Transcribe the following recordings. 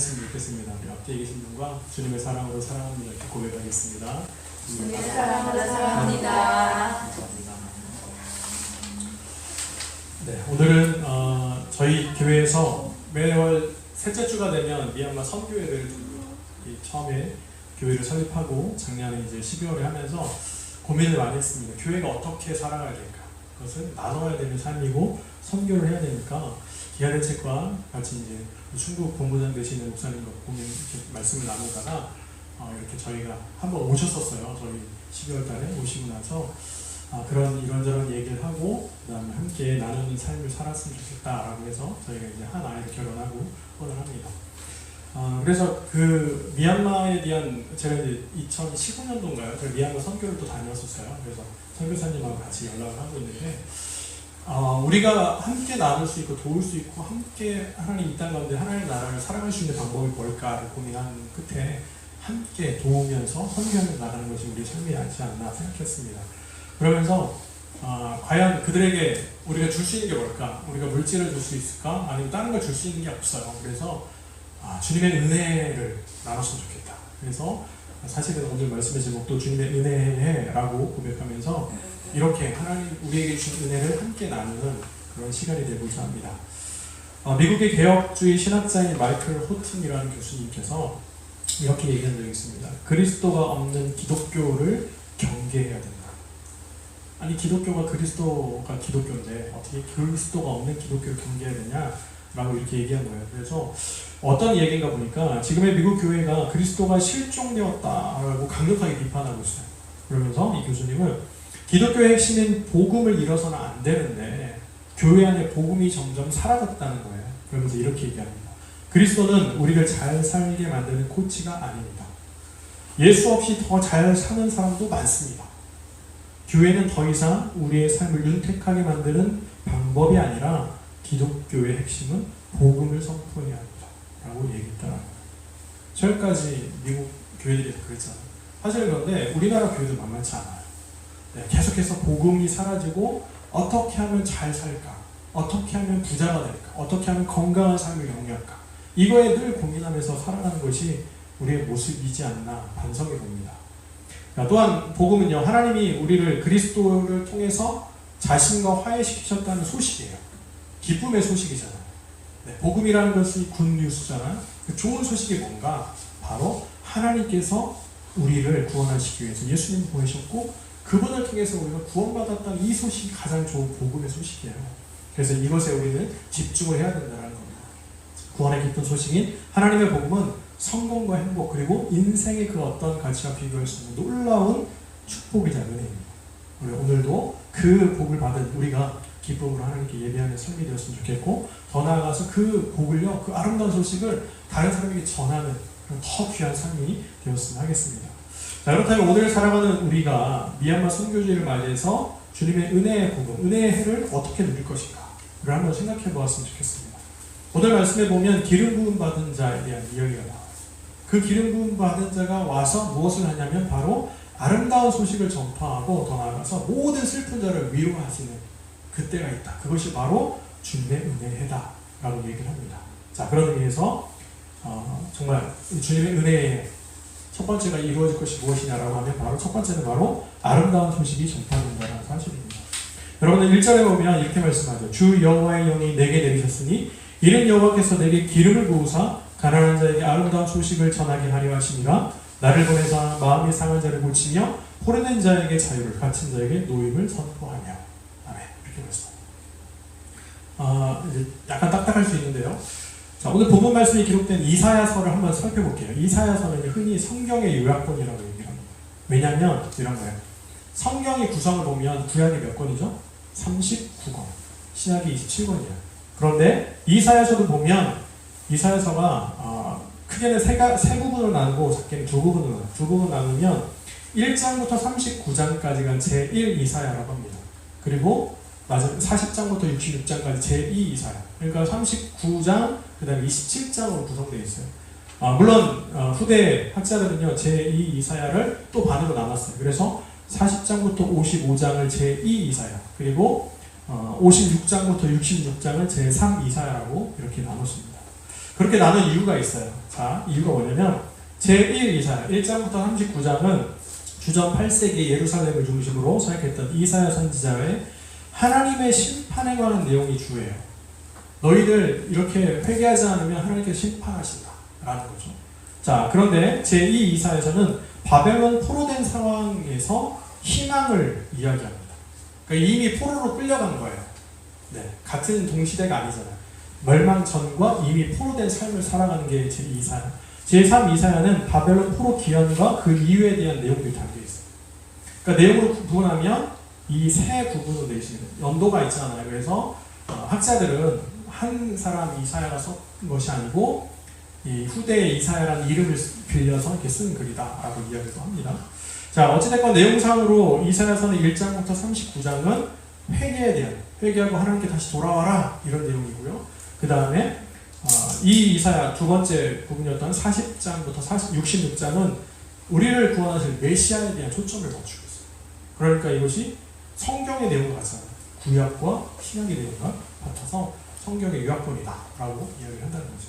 기도했으면 좋겠습니다. 우리 앞뒤에 계신 분과 주님의 사랑으로 사랑합니다 이렇게 고백하겠습니다. 주님의 사랑으로 사랑합니다. 감사합니다. 네, 오늘은 저희 교회에서 매월 셋째 주가 되면 미얀마 선교회를 처음에 교회를 설립하고 작년에 이제 12월에 하면서 고민을 많이 했습니다. 교회가 어떻게 살아가야 될까? 그것은 나눠야 되는 삶이고 선교를 해야 되니까 기아대책과 같이 이제 충북 본부장 되시는 목사님과 고민 말씀을 나누다가 이렇게 저희가 한번 오셨었어요. 저희 12월 달에 오시고 나서 그런 이런저런 얘기를 하고 그다음에 함께 나누는 삶을 살았으면 좋겠다라고 해서 저희가 이제 한 아이를 결혼하고 혼을 합니다. 그래서 그 미얀마에 대한 제가 이제 2019년도인가요? 제가 미얀마 선교를 또 다녔었어요. 그래서 선교사님하고 같이 연락을 하고 있는데 우리가 함께 나눌 수 있고 도울 수 있고 함께 하나님 이 땅 가운데 하나님의 나라를 살아갈 수 있는 방법이 뭘까를 고민하는 끝에 함께 도우면서 선교하며 나가는 것이 우리 삶이지 않나 생각했습니다. 그러면서 과연 그들에게 우리가 줄 수 있는 게 뭘까? 우리가 물질을 줄 수 있을까? 아니면 다른 걸 줄 수 있는 게 없어요. 그래서 주님의 은혜를 나눴으면 좋겠다. 그래서 사실은 오늘 말씀의 제목도 주님의 은혜라고 고백하면서 이렇게 하나님 우리에게 주신 은혜를 함께 나누는 그런 시간이 되고자 합니다. 미국의 개혁주의 신학자인 마이클 호튼이라는 교수님께서 이렇게 얘기한 적이 있습니다. 그리스도가 없는 기독교를 경계해야 된다. 아니 기독교가 그리스도가 기독교인데 어떻게 그리스도가 없는 기독교를 경계해야 되냐? 라고 이렇게 얘기한 거예요. 그래서 어떤 얘기인가 보니까 지금의 미국 교회가 그리스도가 실종되었다라고 강력하게 비판하고 있어요. 그러면서 이 교수님은 기독교의 핵심인 복음을 잃어서는 안 되는데 교회 안에 복음이 점점 사라졌다는 거예요. 그러면서 이렇게 얘기합니다. 그리스도는 우리를 잘 살게 만드는 코치가 아닙니다. 예수 없이 더 잘 사는 사람도 많습니다. 교회는 더 이상 우리의 삶을 윤택하게 만드는 방법이 아니라 기독교의 핵심은 복음을 선포해야 합니다. 라고 얘기했더라고요. 저기까지 미국 교회들이 그랬잖아요. 사실 그런데 우리나라 교회도 만만치 않아요. 네, 계속해서 복음이 사라지고 어떻게 하면 잘 살까? 어떻게 하면 부자가 될까? 어떻게 하면 건강한 삶을 영위할까? 이거에 늘 고민하면서 살아가는 것이 우리의 모습이지 않나 반성해 봅니다. 또한 복음은요, 하나님이 우리를 그리스도를 통해서 자신과 화해시키셨다는 소식이에요. 기쁨의 소식이잖아요. 네, 복음이라는 것이 굿뉴스잖아요. 그 좋은 소식이 뭔가? 바로 하나님께서 우리를 구원하시기 위해서 예수님을 보내셨고 그분을 통해서 우리가 구원받았다는 이 소식이 가장 좋은 복음의 소식이에요. 그래서 이것에 우리는 집중을 해야 된다는 겁니다. 구원의 기쁜 소식인 하나님의 복음은 성공과 행복 그리고 인생의 그 어떤 가치와 비교할 수 있는 놀라운 축복이자 은혜입니다. 오늘도 그 복을 받은 우리가 기쁨으로 하나님께 예배하는 삶이 되었으면 좋겠고 더 나아가서 그 복을요, 그 아름다운 소식을 다른 사람에게 전하는 그런 더 귀한 삶이 되었으면 하겠습니다. 자, 그렇다면 오늘 살아가는 우리가 미얀마 선교주의를 맞이해서 주님의 은혜의 복음, 은혜의 해를 어떻게 누릴 것인가 를 한번 생각해 보았으면 좋겠습니다. 오늘 말씀에 보면 기름 부음 받은 자에 대한 이야기가 나와요. 그 기름 부음 받은 자가 와서 무엇을 하냐면 바로 아름다운 소식을 전파하고 더 나아가서 모든 슬픈 자를 위로하시는 그때가 있다. 그것이 바로 주님의 은혜해다 라고 얘기를 합니다. 자, 그런 의미에서 정말 주님의 은혜의 첫 번째가 이루어질 것이 무엇이냐라고 하면 바로 첫 번째는 바로 아름다운 소식이 전파된다는 사실입니다. 여러분은 1절에 보면 이렇게 말씀하죠. 주 여호와의 영이 내게 내리셨으니 이는 여호와께서 내게 기름을 부으사 가난한 자에게 아름다운 소식을 전하게 하려 하심이라. 나를 보내사 마음이 상한 자를 고치며 포로된 자에게 자유를, 갇힌 자에게 노임을 선포하며. 아멘. 이렇게 말씀. 이제 약간 딱딱할 수 있는데요. 자, 오늘 본문 말씀이 기록된 이사야서를 한번 살펴볼게요. 이사야서는 흔히 성경의 요약본이라고 얘기를 합니다. 왜냐하면 이런 거예요. 성경의 구성을 보면 구약이 몇 권이죠? 39권. 신약이 27권이에요. 그런데 이사야서도 보면 이사야서가 크게는 세 부분으로 나누고 작게는 두 부분 나누면 1장부터 39장까지가 제1 이사야라고 합니다. 그리고 마지막 40장부터 66장까지 제2 이사야. 그러니까 39장, 그 다음에 27장으로 구성되어 있어요. 물론 후대 학자들은요 제2 이사야를 또 반으로 나눴어요. 그래서 40장부터 55장을 제2 이사야, 그리고 56장부터 66장을 제3 이사야라고 이렇게 나눴습니다. 그렇게 나눈 이유가 있어요. 자, 이유가 뭐냐면 제1 이사야 1장부터 39장은 주전 8세기 예루살렘을 중심으로 사역했던 이사야 선지자의 하나님의 심판에 관한 내용이 주예요. 너희들 이렇게 회개하지 않으면 하나님께서 심판하신다 라는 거죠. 자, 그런데 제2 이사야서는 바벨론 포로된 상황에서 희망을 이야기합니다. 그러니까 이미 포로로 끌려간 거예요. 네, 같은 동시대가 아니잖아요. 멸망 전과 이미 포로된 삶을 살아가는 게 제2 이사야. 제3 이사야는 바벨론 포로 기현과 그 이유에 대한 내용들이 담겨 있어요. 그러니까 내용으로 구분하면 이 세 부분으로 되어 있습니다. 연도가 있잖아요. 그래서 학자들은 한 사람 이사야가 쓴 것이 아니고 이 후대의 이사야라는 이름을 빌려서 이렇게 쓴 글이다라고 이야기도 합니다. 자, 어찌됐건 내용상으로 이사야서는 1장부터 39장은 회개에 대한, 회개하고 하나님께 다시 돌아와라 이런 내용이고요. 그 다음에 이 이사야 두 번째 부분이었던 40장부터 66장은 우리를 구원하실 메시아에 대한 초점을 맞추고 있어요. 그러니까 이것이 성경의 내용과 같잖아요. 구약과 신약의 내용과 같아서 성경의 유학본이다라고 이야기를 한다는 거죠.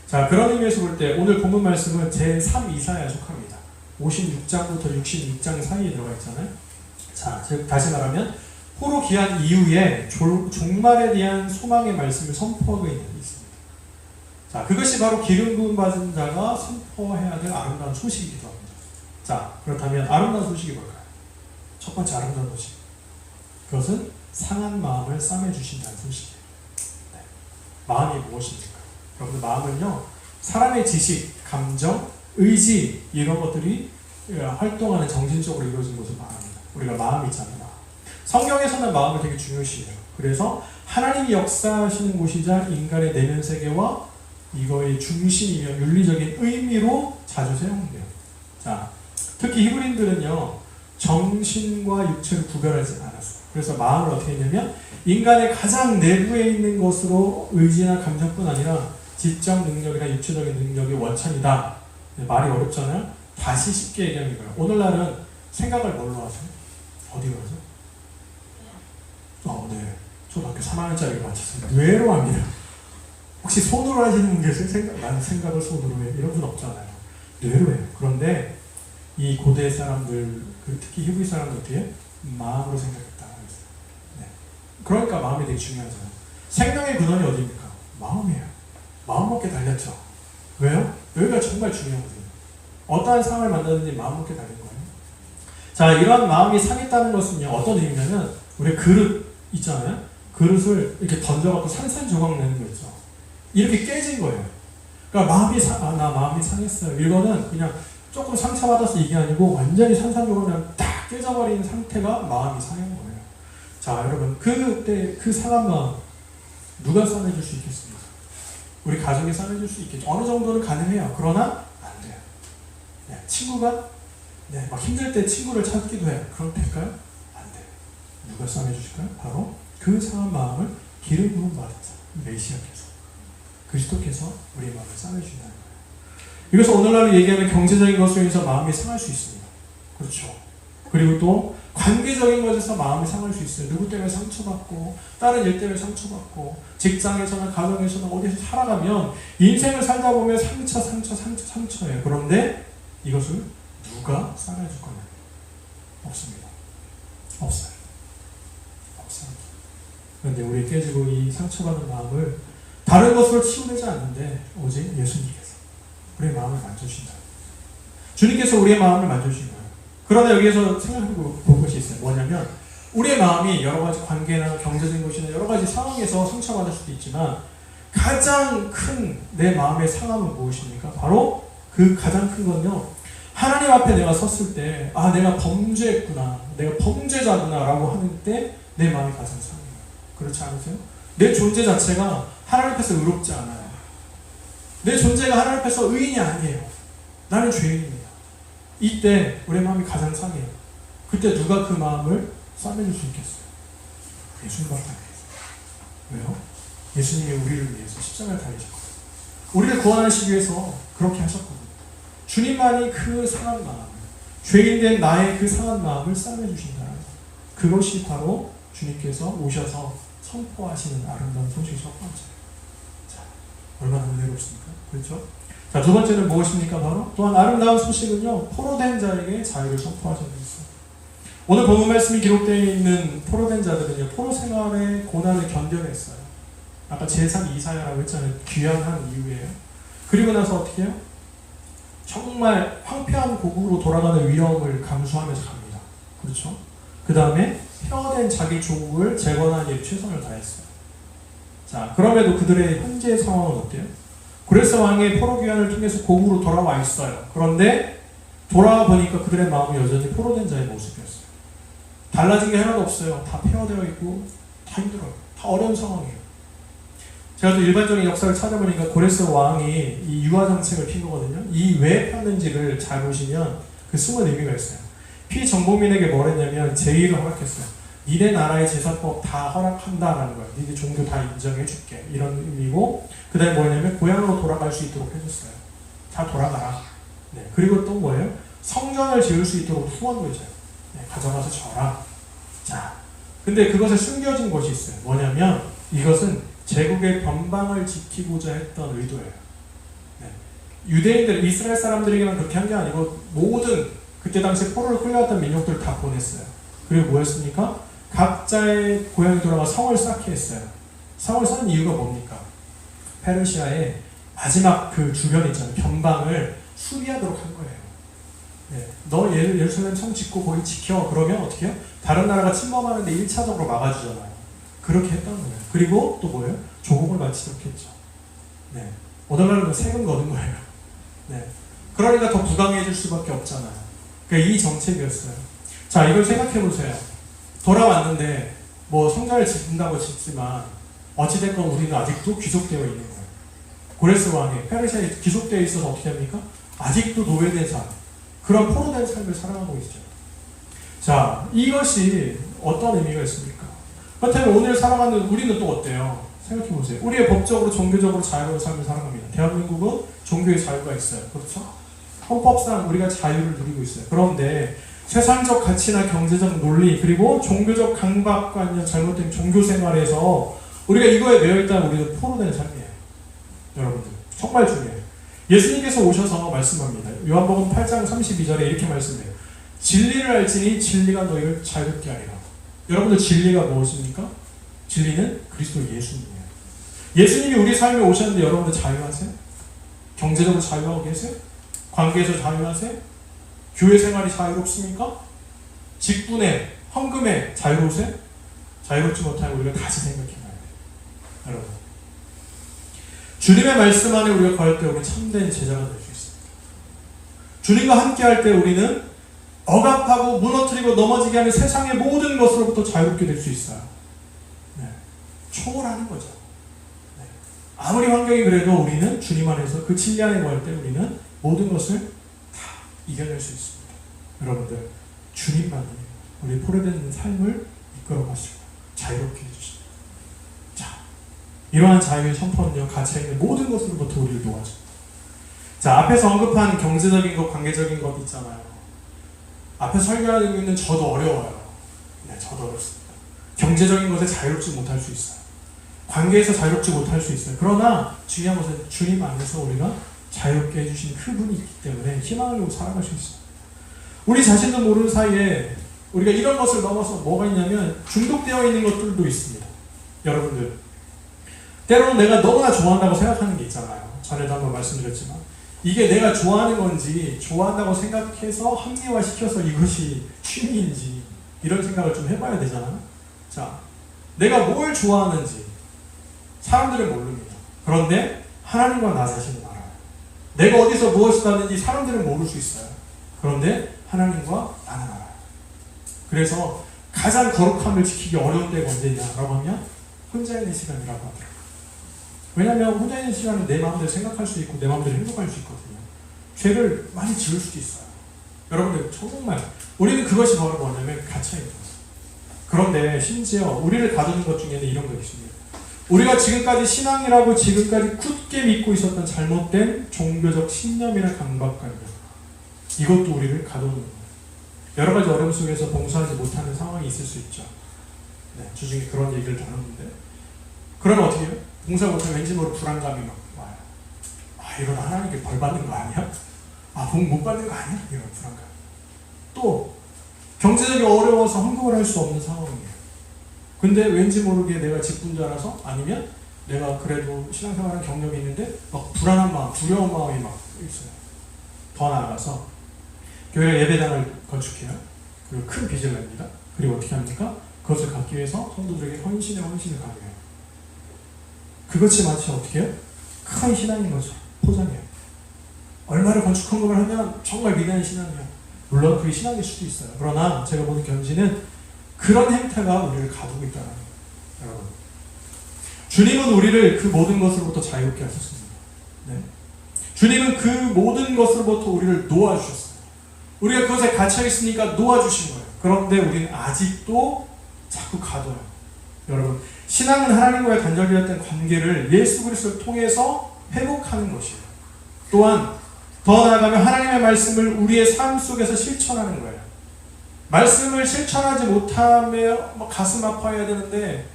자, 그런 의미에서 볼 때 오늘 본문 말씀은 제3 이사야에 속합니다. 56장부터 66장 사이에 들어가 있잖아요. 자, 즉 다시 말하면 포로 귀환 이후에 종말에 대한 소망의 말씀을 선포하고 있는 게 있습니다. 자, 그것이 바로 기름 부음 받은 자가 선포해야 될 아름다운 소식이기도 합니다. 자, 그렇다면 아름다운 소식이 뭘까요? 첫 번째 아름다운 소식. 그것은 상한 마음을 싸매주신다는 소식이에요. 네. 마음이 무엇입니까? 여러분들 마음은요, 사람의 지식, 감정, 의지 이런 것들이 활동하는 정신적으로 이루어진 것을 말합니다. 우리가 마음이 있잖아요. 성경에서는 마음을 되게 중요시해요. 그래서 하나님이 역사하시는 곳이자 인간의 내면 세계와 이거의 중심이며 윤리적인 의미로 자주 사용돼요. 자, 특히 히브리인들은요, 정신과 육체를 구별하지 않았어요. 그래서 마음을 어떻게 했냐면 인간의 가장 내부에 있는 것으로 의지나 감정뿐 아니라 지적 능력이나 육체적인 능력이 원천이다. 네, 말이 어렵잖아요. 다시 쉽게 얘기하면 이거예요. 오늘날은 생각을 뭘로 하세요? 어디로 하죠? 네. 초등학교 3학년짜리가 맞췄어요. 뇌로 합니다. 혹시 손으로 하시는 분 계세요? 나는 생각을 손으로 해. 이런 분 없잖아요. 뇌로 해요. 그런데 이 고대 사람들, 특히 히브리 사람들 어떻게 마음으로 생각했다. 네. 그러니까 마음이 되게 중요하잖아요. 생명의 근원이 어디입니까? 마음이에요. 마음 먹게 달렸죠. 왜요? 여기가 정말 중요하거든요. 어떠한 상황을 만나든지 마음 먹게 달린 거예요. 자, 이런 마음이 상했다는 것은요, 어떤 의미냐면 우리 그릇 있잖아요. 그릇을 이렇게 던져갖고 산산조각 내는 거 있죠. 이렇게 깨진 거예요. 그러니까 나 마음이 상했어요. 이거는 그냥 조금 상처받아서 이게 아니고 완전히 산산조각 그냥 딱 깨져버린 상태가 마음이 상한 거예요. 자, 여러분, 그때 그 상한 마음 누가 싸매줄 수 있겠습니까? 우리 가족이 싸매줄 수 있겠죠. 어느 정도는 가능해요. 그러나 안 돼요. 네, 친구가 막 힘들 때 친구를 찾기도 해요. 그럼 될까요? 안 돼요. 누가 싸매주실까요? 바로 그 상한 마음을 기름 부음 받은 자, 메시아께서, 그리스도께서 우리의 마음을 싸매주신다는 거예요. 이것을 오늘날 얘기하는 경제적인 것으로 인해서 마음이 상할 수 있습니다. 그렇죠. 그리고 또 관계적인 것에서 마음이 상할 수 있어요. 누구 때문에 상처받고, 다른 일 때문에 상처받고, 직장에서나 가정에서나 어디서 살아가면 인생을 살다 보면 상처예요. 그런데 이것을 누가 싸매줄 거냐? 없습니다. 없어요. 그런데 우리 깨지고 이 상처받은 마음을 다른 것으로 치유되지 않는데 오직 예수님께서 우리의 마음을 만져주신다. 주님께서 우리의 마음을 만져주신 거예요. 그러나 여기에서 생각해 볼 것이 있어요. 뭐냐면 우리의 마음이 여러 가지 관계나 경제적인 것이나 여러 가지 상황에서 상처받을 수도 있지만 가장 큰 내 마음의 상함은 무엇입니까? 바로 그 가장 큰 건요, 하나님 앞에 내가 섰을 때, 아, 내가 범죄했구나, 내가 범죄자구나 라고 하는 때 내 마음이 가장 상해요. 그렇지 않으세요? 내 존재 자체가 하나님 앞에서 의롭지 않아요. 내 존재가 하나님 앞에서 의인이 아니에요. 나는 죄인입니다. 이때 우리 마음이 가장 상해요. 그때 누가 그 마음을 싸매줄 수 있겠어요? 예수님밖에 안 돼요. 왜요? 예수님이 우리를 위해서 십자가를 달리셨거든요. 우리를 구원하시기 위해서 그렇게 하셨거든요. 주님만이 그 상한 마음을, 죄인된 나의 그 상한 마음을 싸매주신다는 것. 그것이 바로 주님께서 오셔서 선포하시는 아름다운 소식의 첫 번째. 자, 얼마나 은혜롭습니까? 그렇죠? 자, 두 번째는 무엇입니까? 바로 또한 아름다운 소식은요, 포로된 자에게 자유를 선포하시는 것입니다. 오늘 본문 말씀이 기록되어 있는 포로된 자들은요, 포로 생활의 고난을 견뎌냈어요. 아까 제상 이사야라고 했잖아요. 귀환한 이후에요. 그리고 나서 어떻게 해요? 정말 황폐한 고국으로 돌아가는 위험을 감수하면서 갑니다. 그렇죠? 그 다음에 폐허된 자기 조국을 재건하는 일에 최선을 다했어요. 자, 그럼에도 그들의 현재 상황은 어때요? 고레스 왕의 포로 귀환을 통해서 고국으로 돌아와 있어요. 그런데 돌아와 보니까 그들의 마음은 여전히 포로된 자의 모습이었어요. 달라진 게 하나도 없어요. 다 폐허되어 있고 다 힘들어요. 다 어려운 상황이에요. 제가 또 일반적인 역사를 찾아보니까 고레스 왕이 이 유화 정책을 핀 거거든요. 이 왜 폈는지를 잘 보시면 그 숨은 의미가 있어요. 피정복민에게 뭘 했냐면 제의를 허락했어요. 니네 나라의 제사법 다 허락한다라는 거예요. 니네 종교 다 인정해줄게. 이런 의미고, 그 다음에 뭐냐면 고향으로 돌아갈 수 있도록 해줬어요. 다 돌아가라. 네. 그리고 또 뭐예요? 성전을 지을 수 있도록 후원도 해줘요. 네. 가져가서 져라. 자, 근데 그것에 숨겨진 것이 있어요. 뭐냐면 이것은 제국의 변방을 지키고자 했던 의도예요. 네. 유대인들, 이스라엘 사람들에게만 그렇게 한 게 아니고 모든 그때 당시에 포로를 끌려왔던 민족들을 다 보냈어요. 그리고 뭐였습니까? 각자의 고향에 돌아가 성을 쌓게 했어요. 성을 쌓는 이유가 뭡니까? 페르시아의 마지막 그 주변 있잖아요. 변방을 수비하도록 한 거예요. 네. 너 예루살렘 성 짓고 거기 지켜. 그러면 어떻게 해요? 다른 나라가 침범하는데 1차적으로 막아주잖아요. 그렇게 했던 거예요. 그리고 또 뭐예요? 조공을 마치도록 했죠. 네. 오늘날은 세금 거둔 거예요. 네. 그러니까 더 부강해질 수밖에 없잖아요. 그러니까 이 정책이었어요. 자, 이걸 생각해 보세요. 돌아왔는데 뭐 성전을 짓는다고 짓지만 어찌됐건 우리는 아직도 귀속되어 있는 거예요. 고레스 왕이 페르시아에 귀속되어 있어서 어떻게 합니까? 아직도 노예된 삶, 그런 포로된 삶을 살아가고 있죠. 자, 이것이 어떤 의미가 있습니까? 그렇다면 오늘 살아가는 우리는 또 어때요? 생각해 보세요. 우리의 법적으로 종교적으로 자유로운 삶을 살아갑니다. 대한민국은 종교의 자유가 있어요. 그렇죠? 헌법상 우리가 자유를 누리고 있어요. 그런데 세상적 가치나 경제적 논리, 그리고 종교적 강박관념, 잘못된 종교 생활에서 우리가 이거에 매여있다면 우리는 포로된 삶이에요. 여러분들 정말 중요해요. 예수님께서 오셔서 말씀합니다. 요한복음 8장 32절에 이렇게 말씀해요. 진리를 알지니 진리가 너희를 자유롭게 하리라. 여러분들 진리가 무엇입니까? 진리는 그리스도 예수님이에요. 예수님이 우리 삶에 오셨는데 여러분들 자유하세요? 경제적으로 자유하고 계세요? 관계에서 자유하세요? 교회 생활이 자유롭습니까? 직분에, 헌금에 자유로우세요? 자유롭지 못하면 우리가 다시 생각해봐야 돼요. 여러분, 주님의 말씀 안에 우리가 거할 때 우리 참된 제자가 될 수 있습니다. 주님과 함께 할 때 우리는 억압하고 무너뜨리고 넘어지게 하는 세상의 모든 것으로부터 자유롭게 될 수 있어요. 네. 초월하는 거죠. 네. 아무리 환경이 그래도 우리는 주님 안에서 그 진리 안에 거할 때 우리는 모든 것을 다 이겨낼 수 있습니다. 여러분들, 주님만이 우리 포로된 삶을 이끌어 가시고 자유롭게 해주십니다. 자, 이러한 자유의 선포는요, 갇혀 있는 모든 것으로부터 우리를 도와줍니다. 자, 앞에서 언급한 경제적인 것, 관계적인 것 있잖아요. 앞에 설교하고 있는 저도 어려워요. 네, 저도 어렵습니다. 경제적인 것에 자유롭지 못할 수 있어요. 관계에서 자유롭지 못할 수 있어요. 그러나 중요한 것은 주님 안에서 우리가 자유롭게 해주신 그분이 있기 때문에 희망을 갖고 살아갈 수 있어요. 우리 자신도 모르는 사이에 우리가 이런 것을 넘어서 뭐가 있냐면 중독되어 있는 것들도 있습니다. 여러분들, 때로는 내가 너무나 좋아한다고 생각하는 게 있잖아요. 전에도 한번 말씀드렸지만 이게 내가 좋아하는 건지 좋아한다고 생각해서 합리화시켜서 이것이 취미인지 이런 생각을 좀 해봐야 되잖아요. 자, 내가 뭘 좋아하는지 사람들은 모릅니다. 그런데 하나님과 나 자신은 알아요. 내가 어디서 무엇을 하는지 사람들은 모를 수 있어요. 그런데 하나님과 나는 알아요. 그래서 가장 거룩함을 지키기 어려운 때가 언제냐라고 하면 혼자 있는 시간이라고 하더라고요. 왜냐하면 혼자 있는 시간은 내 마음대로 생각할 수 있고 내 마음대로 행동할 수 있거든요. 죄를 많이 지을 수도 있어요. 여러분들, 정말 우리는 그것이 바로 뭐냐면 갇혀있는 거예요. 그런데 심지어 우리를 가두는 것 중에는 이런 거 있습니다. 우리가 지금까지 신앙이라고 지금까지 굳게 믿고 있었던 잘못된 종교적 신념이나 강박관념, 이것도 우리를 가두는 거예요. 여러 가지 어려움 속에서 봉사하지 못하는 상황이 있을 수 있죠. 네, 주중에 그런 얘기를 나눴는데, 그러면 어떻게 해요? 봉사 못하면 왠지 모르게 불안감이 막 와요. 이러다 하나님께 벌 받는 거 아니야? 복 못 받는 거 아니야? 이런 불안감. 또 경제적이 어려워서 헌금을 할 수 없는 상황이에요. 근데 왠지 모르게 내가 직분자라서, 아니면 내가 그래도 신앙생활하는 경력이 있는데 막 불안한 마음, 두려운 마음이 막 있어요. 더 나아가서 교회 예배당을 건축해요. 그리고 큰 빚을 냅니다. 그리고 어떻게 합니까? 그것을 갚기 위해서 성도들에게 헌신을 강요해요. 그것이 마치 어떻게 해요? 큰 신앙인 거죠. 포장해요. 얼마를 건축 헌금을 하면 정말 위대한 신앙이에요. 물론 그게 신앙일 수도 있어요. 그러나 제가 보는 견지는 그런 행태가 우리를 가두고 있다는 거예요. 여러분, 주님은 우리를 그 모든 것으로부터 자유롭게 하셨습니다. 네. 주님은 그 모든 것으로부터 우리를 놓아주셨어요. 우리가 그것에 갇혀있으니까 놓아주신 거예요. 그런데 우리는 아직도 자꾸 가둬요. 여러분, 신앙은 하나님과의 단절되었던 관계를 예수 그리스도를 통해서 회복하는 것이에요. 또한 더 나아가면 하나님의 말씀을 우리의 삶 속에서 실천하는 거예요. 말씀을 실천하지 못하며 가슴 아파해야 되는데,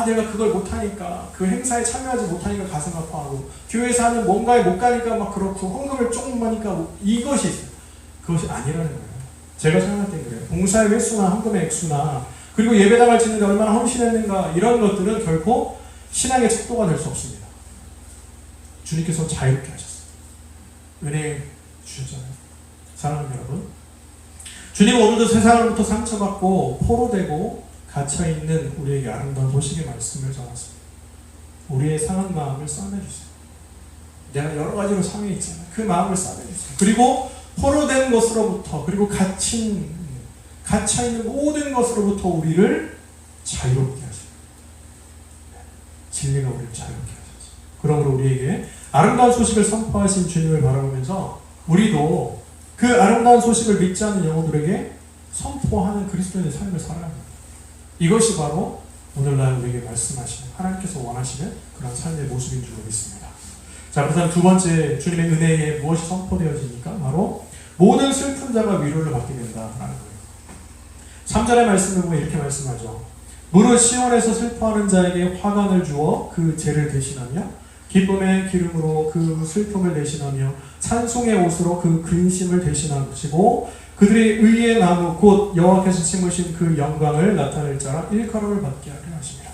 내가 그걸 못하니까, 그 행사에 참여하지 못하니까 가슴 아파하고, 교회에서 하는 뭔가에 못 가니까 막 그렇고, 헌금을 조금 하니까 이것이 있어요. 그것이 아니라는 거예요. 제가 생각할 땐 그래요. 봉사의 횟수나 헌금의 액수나, 그리고 예배당을 짓는데 얼마나 헌신했는가, 이런 것들은 결코 신앙의 척도가 될 수 없습니다. 주님께서 자유롭게 하셨어요. 은혜 주셨잖아요. 사랑하는 여러분, 주님은 오늘도 세상으로부터 상처받고 포로되고 갇혀있는 우리에게 아름다운 소식의 말씀을 전하십니다. 우리의 상한 마음을 싸매주세요. 내가 여러 가지로 상해 있잖아요. 그 마음을 싸매주세요. 그리고 포로된 것으로부터, 그리고 갇혀있는 모든 것으로부터 우리를 자유롭게 하십니다. 진리가 우리를 자유롭게 하셨어요. 그러므로 우리에게 아름다운 소식을 선포하신 주님을 바라보면서 우리도 그 아름다운 소식을 믿지 않는 영혼들에게 선포하는 그리스도인의 삶을 살아야 합니다. 이것이 바로 오늘날 우리에게 말씀하시는, 하나님께서 원하시는 그런 삶의 모습인 줄 믿습니다. 자, 그 다음 두 번째 주님의 은혜에 무엇이 선포되어집니까? 바로 모든 슬픈 자가 위로를 받게 된다라는 거예요. 3절의 말씀을 보면 이렇게 말씀하죠. 무릇 시온에서 슬퍼하는 자에게 화관을 주어 그 죄를 대신하며 기쁨의 기름으로 그 슬픔을 대신하며 찬송의 옷으로 그 근심을 대신하시고 그들의 의의 나무 곧 여호와께서 심으신 그 영광을 나타낼 자라 일컬음을 받게 하려 하십니다.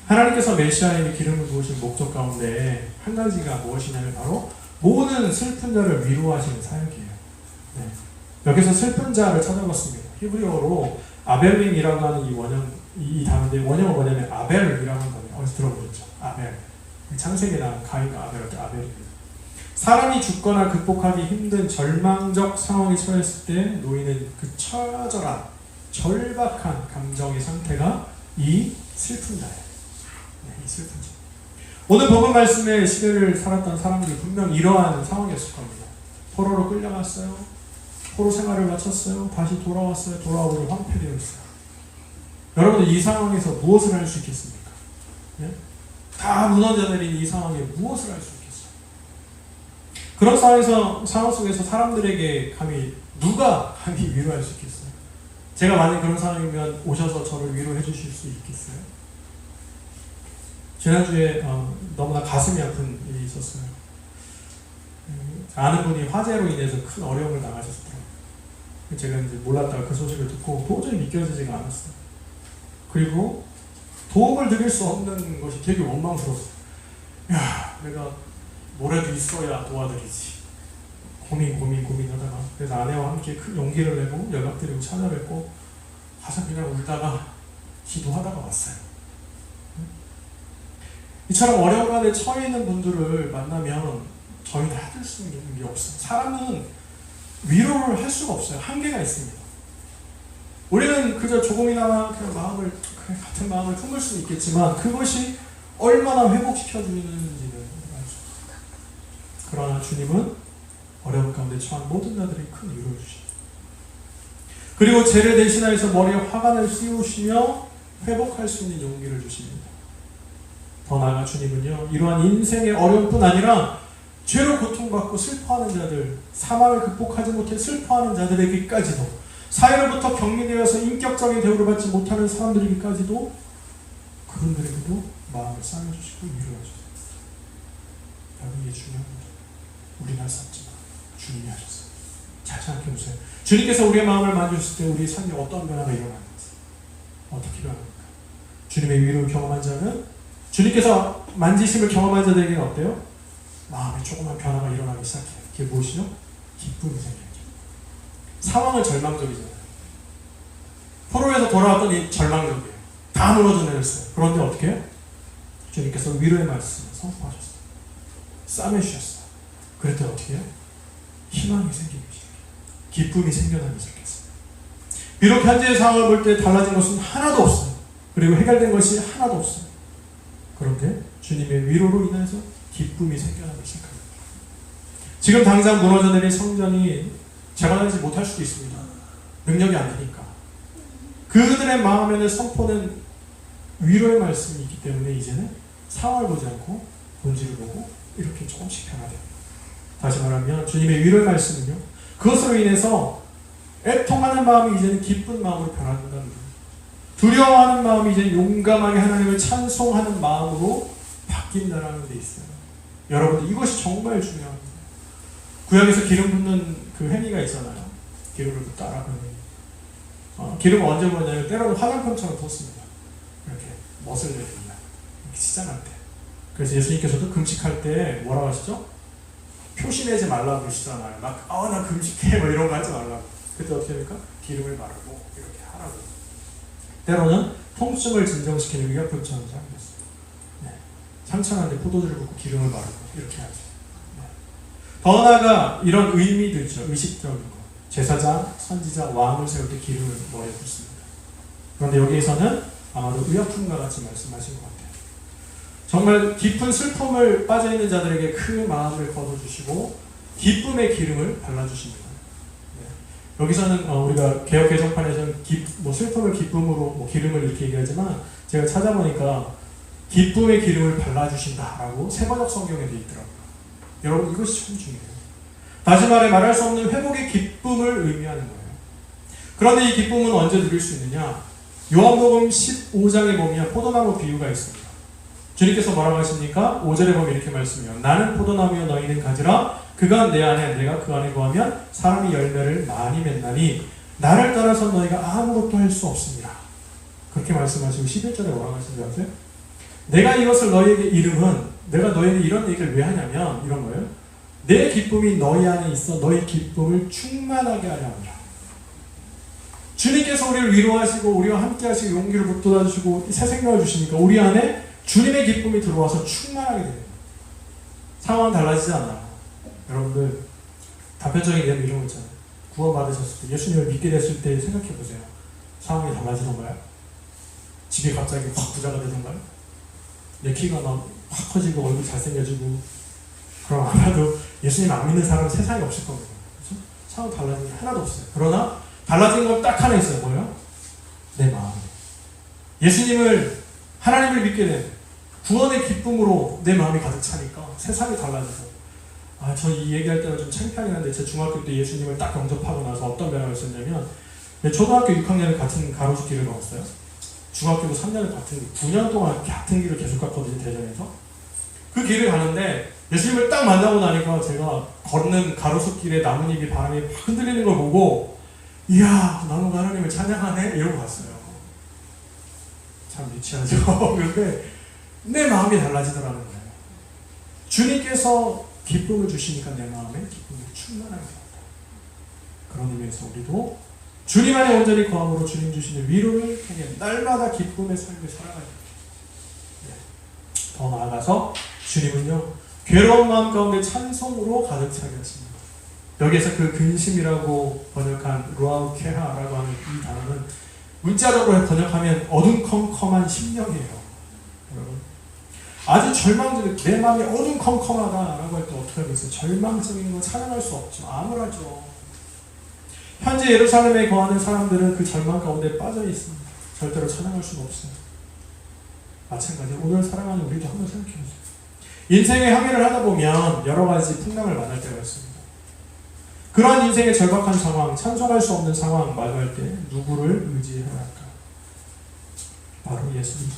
하나님께서 메시아에게 기름을 부으신 목적 가운데 한 가지가 무엇이냐면 바로 모든 슬픈 자를 위로하시는 사역이에요. 네. 여기서 슬픈 자를 찾아봤습니다. 히브리어로 아벨림이라고 하는 이 단어의 원형은 뭐냐면 아벨이라고 하는 단어예요. 어디서 들어보셨죠? 아벨. 창세기에 나온 가인과 아벨입니다. 사람이 죽거나 극복하기 힘든 절망적 상황에 처했을 때 놓이는 그 처절한 절박한 감정의 상태가 이 슬픈 자예요. 네, 이 슬픈 자. 오늘 본문 말씀의 시대를 살았던 사람들이 분명 이러한 상황이었을 겁니다. 포로로 끌려갔어요. 포로 생활을 마쳤어요. 다시 돌아왔어요. 돌아오고 황폐되어 있어요. 여러분들 이 상황에서 무엇을 할 수 있겠습니까? 네? 다 무너져 내린 이 상황에 무엇을 할 수 있겠어요? 그런 상황 속에서 사람들에게 누가 감히 위로할 수 있겠어요? 제가 만약 그런 상황이면 오셔서 저를 위로해 주실 수 있겠어요? 지난주에 너무나 가슴이 아픈 일이 있었어요. 아는 분이 화재로 인해서 큰 어려움을 당하셨더라고요. 제가 이제 몰랐다가 그 소식을 듣고 도저히 믿겨지지가 않았어요. 그리고 도움을 드릴 수 없는 것이 되게 원망스러웠어요. 내가 뭐라도 있어야 도와드리지. 고민하다가 그래서 아내와 함께 큰 용기를 내고 연락드리고 찾아뵙고 가서 그냥 울다가 기도하다가 왔어요. 이처럼 어려운 가운데 처해 있는 분들을 만나면 저희는 해줄 수 있는 게 없어요. 사람은 위로를 할 수가 없어요. 한계가 있습니다. 우리는 그저 조금이나마 그냥 같은 마음을 품을 수는 있겠지만 그것이 얼마나 회복시켜 주는지는 알죠. 그러나 주님은 어려운 가운데 처한 모든 자들이 큰 위로를 주십니다. 그리고 죄를 대신하여서 머리에 화관을 씌우시며 회복할 수 있는 용기를 주십니다. 더 나아가 주님은요, 이러한 인생의 어려움뿐 아니라 죄로 고통받고 슬퍼하는 자들, 사망을 극복하지 못해 슬퍼하는 자들에게까지도, 사회로부터 격리되어서 인격적인 대우를 받지 못하는 사람들에게까지도, 그분들에게도 마음을 쌓아주시고 위로해주세요. 여러분 이게 중요합니다. 우리는 할 수 없지만 주님이 하셨어요. 잘 생각해 보세요. 주님께서 우리의 마음을 만지셨을 때 우리의 삶에 어떤 변화가 일어나는지 어떻게 변합니까? 주님의 위로를 경험한 자는 주님께서 만지심을 경험한 자들에게는 어때요? 마음에 조그만 변화가 일어나기 시작해요. 그게 무엇이죠? 기쁨이 생겨요. 상황은 절망적이잖아요. 포로에서 돌아왔더니 절망적이에요. 다 무너져 내렸어요. 그런데 어떻게 해요? 주님께서 위로의 말씀을 선포하셨어요. 싸매주셨어요. 그랬더니 어떻게 해요? 희망이 생기기 시작해요. 기쁨이 생겨나기 시작했어요. 비록 현재의 상황을 볼 때 달라진 것은 하나도 없어요. 그리고 해결된 것이 하나도 없어요. 그런데 주님의 위로로 인해서 기쁨이 생겨나기 시작합니다. 지금 당장 무너져 내린 성전이 재건하지 못할 수도 있습니다. 능력이 안 되니까. 그들의 마음에는 선포는 위로의 말씀이 있기 때문에 이제는 상황을 보지 않고 본질을 보고 이렇게 조금씩 변화됩니다. 다시 말하면 주님의 위로의 말씀은요, 그것으로 인해서 애통하는 마음이 이제는 기쁜 마음으로 변화된다는 거예요. 두려워하는 마음이 이제 용감하게 하나님을 찬송하는 마음으로 바뀐다라는 데 있어요. 여러분들 이것이 정말 중요합니다. 구약에서 기름 붓는 그 행위가 있잖아요. 기름을 따라 붓는 행위. 기름을 언제 부었냐면 때로는 화장품처럼 붓습니다. 이렇게 멋을 내립니다. 이렇게 시장할 때. 그래서 예수님께서도 금식할 때 뭐라고 하시죠? 표시내지 말라고 그러시잖아요. 막 나 금식해 뭐 이런 거 하지 말라고. 그때 어떻게 합니까? 기름을 바르고 이렇게 하라고. 때로는 통증을 진정시키는 의약품처럼 사용됐어요. 네. 상처난데 포도주를 붓고 기름을 바르고 이렇게 하죠. 네. 더 나아가 이런 의미들죠. 의식적인 거. 제사장, 선지자, 왕을 세울 때 기름을 머리에 붓습니다. 그런데 여기에서는 아마도 의약품과 같이 말씀하신 것 같아요. 정말 깊은 슬픔을 빠져있는 자들에게 그 마음을 걷어주시고 기쁨의 기름을 발라주십니다. 네. 여기서는 우리가 개역 개정판에서는 슬픔을 기쁨으로 기름을 이렇게 얘기하지만 제가 찾아보니까 기쁨의 기름을 발라주신다라고 세번역 성경에 되어 있더라고요. 여러분 이것이 참 중요해요. 다시 말할 수 없는 회복의 기쁨을 의미하는 거예요. 그런데 이 기쁨은 언제 누릴 수 있느냐? 요한복음 15장에 보면 포도나무 비유가 있습니다. 주님께서 뭐라고 하십니까? 5절에 보면 이렇게 말씀해요. 나는 포도나무여 너희는 가지라. 그가 내 안에 내가 그 안에 거하면 사람이 열매를 많이 맺나니 나를 따라서 너희가 아무것도 할 수 없습니다. 그렇게 말씀하시고 11절에 뭐라고 하시는지 아세요? 내가 이것을 너희에게 이름은 내가 너희에게 이런 얘기를 왜 하냐면 이런 거예요. 내 기쁨이 너희 안에 있어 너희 기쁨을 충만하게 하려 합니다. 주님께서 우리를 위로하시고 우리와 함께 하시고 용기를 북돋아주시고 새 생명을 주시니까 우리 안에 주님의 기쁨이 들어와서 충만하게 됩니다. 상황은 달라지지 않아요. 여러분들 단편적인 예를 이런 거 있잖아요. 구원받으셨을 때 예수님을 믿게 됐을 때 생각해보세요. 상황이 달라지던가요? 집이 갑자기 확 부자가 되던가요? 내 키가 막 확 커지고 얼굴 잘생겨지고 그럼 아마도 예수님 안 믿는 사람은 세상에 없을 겁니다. 그래서 상황 달라진 게 하나도 없어요. 그러나 달라진 건 딱 하나 있어요. 뭐예요? 내 마음에 예수님을 하나님을 믿게 된 구원의 기쁨으로 내 마음이 가득 차니까 세상이 달라져서 저 이 얘기할 때는 좀 창피하긴 한데 제 중학교 때 예수님을 딱 영접하고 나서 어떤 변화가 있었냐면 초등학교 6학년을 같은 가로수 길을 걸었어요. 중학교도 3년을 9년 동안 같은 길을 계속 갔거든요. 대전에서 그 길을 가는데 예수님을 딱 만나고 나니까 제가 걷는 가로수길에 나뭇잎이 바람에 막 흔들리는 걸 보고 이야 나는 하나님을 찬양하네 이러고 갔어요. 참 유치하죠. 그런데 내 마음이 달라지더라는 거예요. 주님께서 기쁨을 주시니까 내 마음에 기쁨이 충만하게 됩니다. 그런 의미에서 우리도 주님 안에 온전히 거함으로 주님 주시는 위로를 통해 날마다 기쁨의 삶을 살아가야 됩니다. 더 나아가서 주님은요 괴로운 마음 가운데 찬송으로 가득 차게 하십니다. 여기에서 그 근심이라고 번역한 루아우케하라고 하는 이 단어는 문자적으로 번역하면 어둠컴컴한 심령이에요. 여러분 아주 절망적인 내 마음이 어둠컴컴하다라고 할 때 어떻게 하겠어요? 절망적인 거 찬양할 수 없죠. 암울하죠. 현재 예루살렘에 거하는 사람들은 그 절망 가운데 빠져 있습니다. 절대로 찬양할 수가 없어요. 마찬가지로 오늘 사랑하는 우리도 한번 생각해보세요. 인생의 항해를 하다 보면 여러 가지 풍랑을 만날 때가 있습니다. 그러한 인생의 절박한 상황, 찬송할 수 없는 상황 마주할 때 누구를 의지해야 할까? 바로 예수님.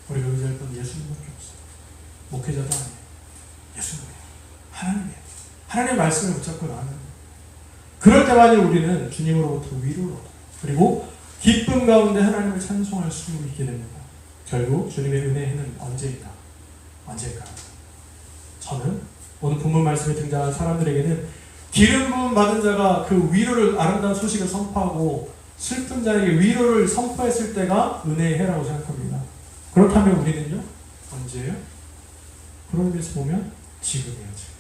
우리가 의지할 건 예수님밖에 없어요. 목회자도 아니에요. 예수님이에요. 하나님이에요. 하나님의 말씀을 붙잡고 나가는 거예요. 그럴 때만이 우리는 주님으로부터 위로를 얻어요. 그리고 기쁨 가운데 하나님을 찬송할 수 있게 됩니다. 결국 주님의 은혜는 언제일까요? 저는 오늘 본문 말씀에 등장한 사람들에게는 기름 부음 받은 자가 그 위로를, 아름다운 소식을 선포하고 슬픈 자에게 위로를 선포했을 때가 은혜의 해라고 생각합니다. 그렇다면 우리는요? 언제예요? 그런 의미에서 보면 지금이에요. 지금.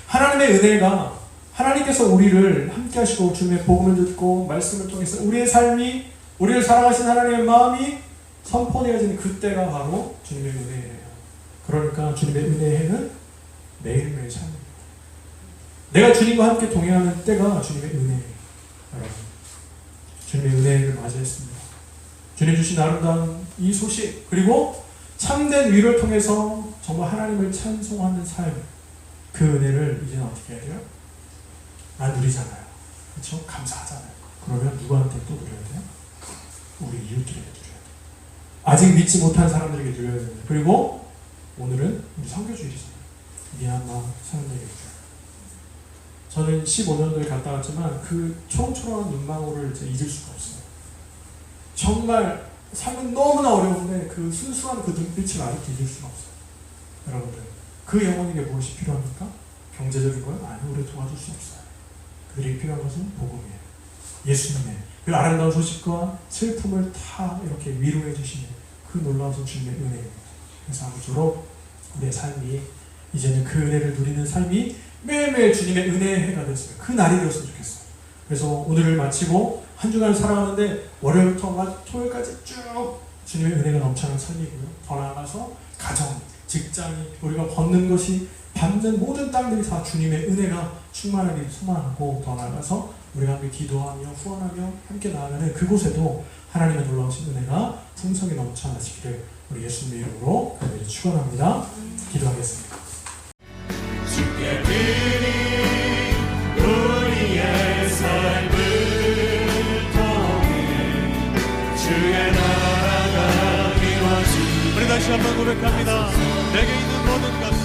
하나님의 은혜가, 하나님께서 우리를 함께 하시고 주님의 복음을 듣고 말씀을 통해서 우리의 삶이, 우리를 사랑하신 하나님의 마음이 선포되어지는 그때가 바로 주님의 은혜예요. 그러니까 주님의 은혜의 해는 매일매일 삶입니다. 내가 주님과 함께 동행하는 때가 주님의 은혜예요. 여러분, 주님의 은혜를 맞이했습니다. 주님 주신 아름다운 이 소식, 그리고 참된 위로를 통해서 정말 하나님을 찬송하는 삶, 그 은혜를 이제는 어떻게 해야 돼요? 난 누리잖아요. 그렇죠? 감사하잖아요. 그러면 누구한테 또 누려야 돼요? 우리 이웃들에게 누려야 돼요. 아직 믿지 못한 사람들에게 누려야 됩니다. 그리고 오늘은 우리 선교주일이잖아요. 미얀마 사람들에게 누려요. 저는 15년도에 갔다 왔지만 그 초롱초롱한 눈망울을 이제 잊을 수가 없어요. 정말 삶은 너무나 어려운데 그 순수한 그 눈빛을 아직도 잊을 수가 없어요. 여러분들, 그 영혼에게 무엇이 필요합니까? 경제적인 건 아니요, 우리 도와줄 수 없어요. 그들이 필요한 것은 복음이에요. 예수님의 그 아름다운 소식과 슬픔을 다 이렇게 위로해 주시는 그 놀라운 주님의 은혜입니다. 그래서 아무쪼록 우리의 삶이 이제는 그 은혜를 누리는 삶이 매일매일 주님의 은혜의 해가 됐어요. 그 날이 되었으면 좋겠어요. 그래서 오늘을 마치고 한 주간을 살아가는데 월요일부터 토요일까지 쭉 주님의 은혜가 넘쳐나는 삶이고요. 더 나아가서 가정, 직장이, 우리가 걷는 것이, 밟는 모든 땅들이 다 주님의 은혜가 충만하길 소망하고, 더 나아가서 우리가 함께 기도하며 후원하며 함께 나아가는 그곳에도 하나님의 놀라우신 은혜가 풍성히 넘쳐나시기를 우리 예수님의 이름으로 간절히 축원합니다. 기도하겠습니다. 주께 드린 우리의 삶을 통해 주의 나라가 이루어지리. 우리 다시 한번 고백합니다. 내게 있는 모든 것